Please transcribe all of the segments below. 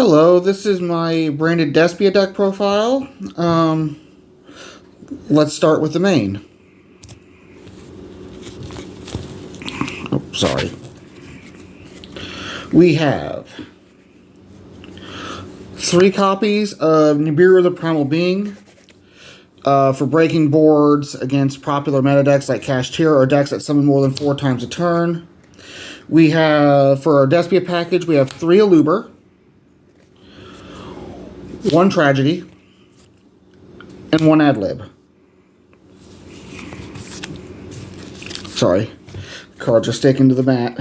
Hello, this is my branded Despia deck profile. Let's start with the main. Oh, sorry. We have 3 copies of Nibiru the Primal Being for breaking boards against popular meta decks like Kashtira or decks that summon more than 4 times a turn. We have, for our Despia package, we have 3 Aluber, 1 Tragedy, and 1 Adlib. Sorry, cards are sticking to the mat.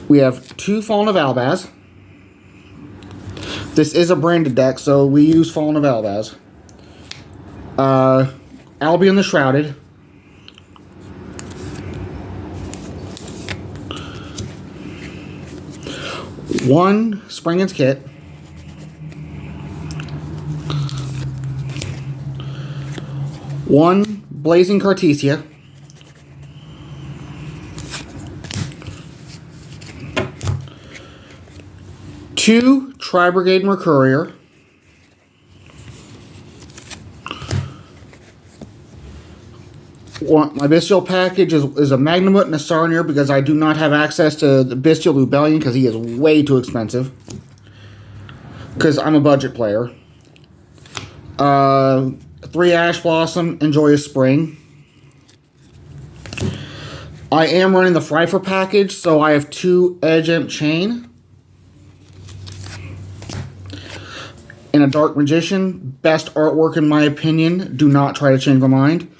We have 2 Fallen of Albaz. This is a branded deck, so we use Fallen of Albaz. Albion the Shrouded. One Springen's Kit. One Blazing Cartesia. Two Tri-Brigade Mercurier. My Bystial package is a Magnamut and a Sarnier because I do not have access to the Bystial Lubellion because he is way too expensive. Because I'm a budget player. 3 Ash Blossom and Joyous Spring. I am running the Frightfur package, so I have 2 Edge Imp Chain. And a Dark Magician. Best artwork in my opinion. Do not try to change my mind.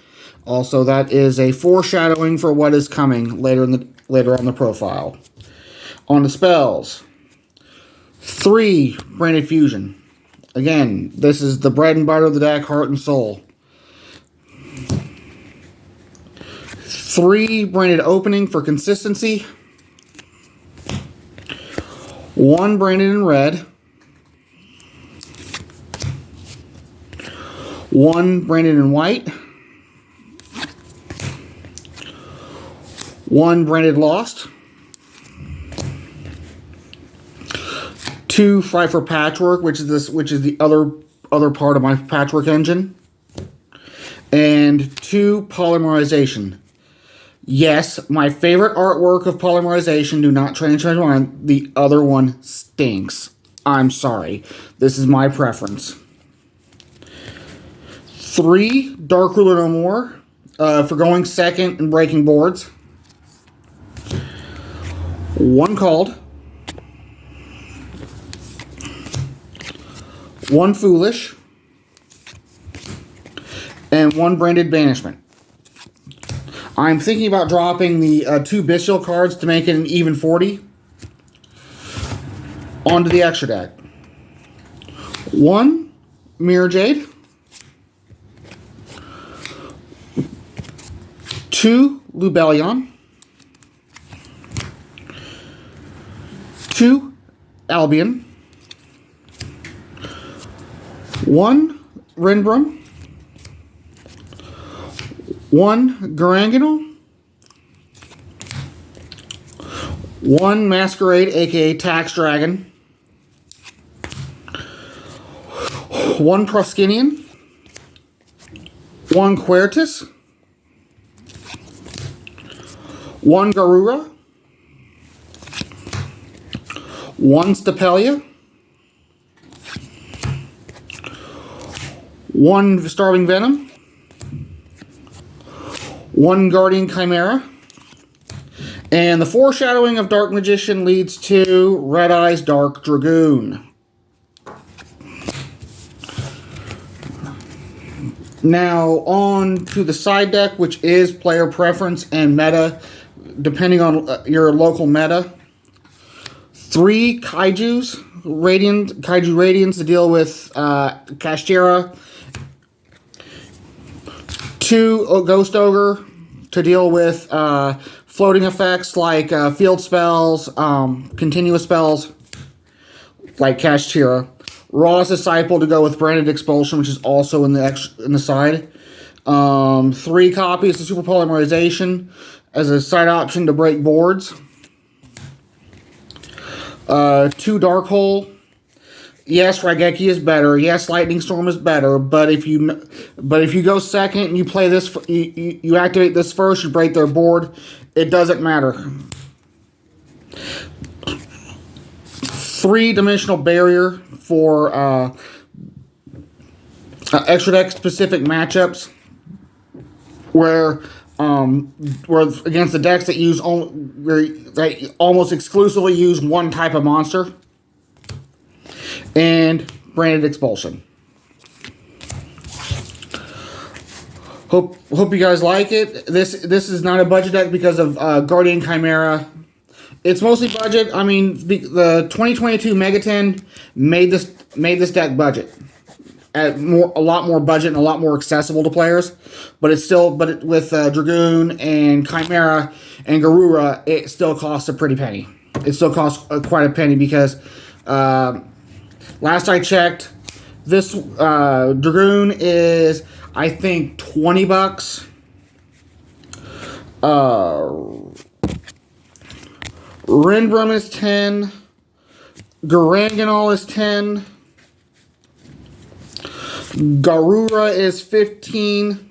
Also, that is a foreshadowing for what is coming later on the profile. On the spells, 3 Branded Fusion. Again, this is the bread and butter of the deck, heart and soul. 3 Branded Opening for consistency. 1 Branded in red. 1 Branded in white. 1 Branded Lost. 2 Frightfur Patchwork, which is the other part of my patchwork engine. And 2 Polymerization. Yes, my favorite artwork of Polymerization, do not try and change my mind. The other one stinks. I'm sorry. This is my preference. 3 Dark Ruler No More for going second and breaking boards. 1 Called. 1 Foolish. And 1 Branded Banishment. I'm thinking about dropping the 2 Bystial cards to make it an even 40 onto the extra deck. 1 Mirror Jade. 2 Lubellion. 2 Albion. 1 Rinbrum. 1 Garanganal. 1 Masquerade, aka Tax Dragon. 1 Proskinian. 1 Quertus. 1 Garura. 1 Stapelia. 1 Starving Venom. 1 Guardian Chimera. And the foreshadowing of Dark Magician leads to Red Eyes Dark Dragoon. Now on to the side deck, which is player preference and meta, depending on your local meta. 3 Kaiju Radiants to deal with Kashtira. 2 Ghost Ogre to deal with floating effects like field spells, continuous spells like Kashtira. Raw's Disciple to go with Branded Expulsion, which is also in the side. 3 copies of Super Polymerization as a side option to break boards. 2 Dark Hole. Yes, Raigeki is better. Yes, Lightning Storm is better. But if you go second and you play this, you activate this first, you break their board. It doesn't matter. 3-dimensional barrier for extra deck specific matchups, where against the decks that use that almost exclusively use one type of monster. And Branded Expulsion. Hope you guys like it. This is not a budget deck because of Guardian Chimera. It's mostly budget. I mean, the 2022 Megaton made this deck budget. A lot more budget and a lot more accessible to players. But with Dragoon and Chimera and Garura, it still costs a pretty penny. It still costs quite a penny because last I checked, this Dragoon is, I think, $20. Rindbrum is 10. Garanganol is 10. Garura is 15.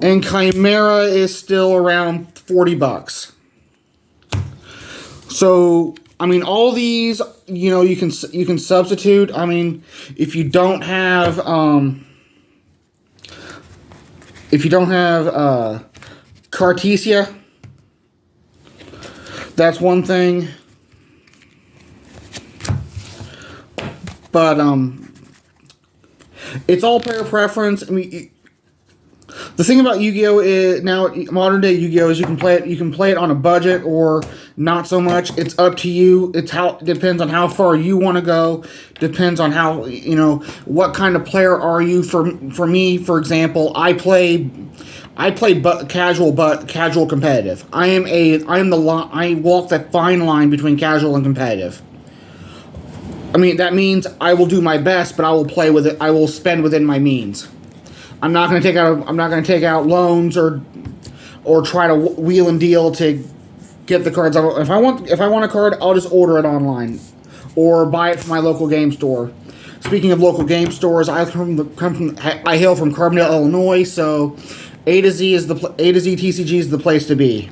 And Chimera is still around $40. So, I mean, all these, you know, you can substitute. I mean, if you don't have Cartesia, that's one thing. But it's all player preference. I mean, the thing about Yu-Gi-Oh is now modern day Yu-Gi-Oh is you can play it on a budget or not so much. It's up to you. It depends on how far you want to go. Depends on how, you know, what kind of player are you. For me, for example, I play casual competitive. I walk that fine line between casual and competitive. I mean, that means I will do my best, but I will play with it. I will spend within my means. I'm not going to take out loans or try to wheel and deal to get the cards. If I want a card, I'll just order it online or buy it from my local game store. Speaking of local game stores, I hail from Carbondale, Illinois, so A to Z TCG is the place to be.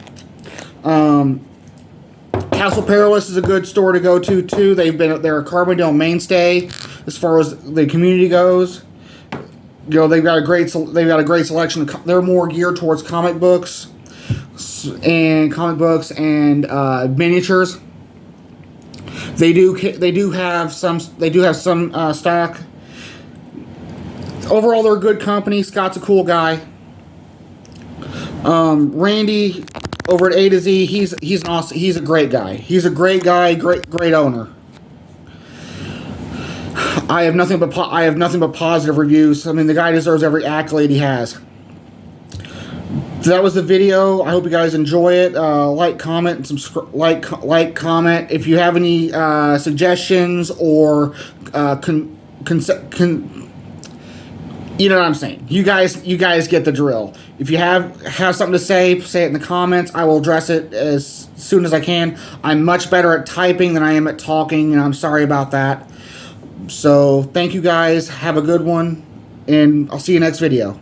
Castle Perilous is a good store to go to too. They're a Carbondale mainstay as far as the community goes. You know, they've got a great selection. They're more geared towards comic books and miniatures. They do have some stock. Overall, they're a good company. Scott's a cool guy. Randy over at A to Z, he's an awesome. He's a great guy. He's a great guy. Great owner. I have nothing but positive reviews. I mean, the guy deserves every accolade he has. So that was the video. I hope you guys enjoy it. Like, comment, and subscribe. Like, comment. If you have any suggestions or you know what I'm saying. You guys get the drill. If you have something to say it in the comments. I will address it as soon as I can. I'm much better at typing than I am at talking, and I'm sorry about that. So, thank you guys. Have a good one, and I'll see you next video.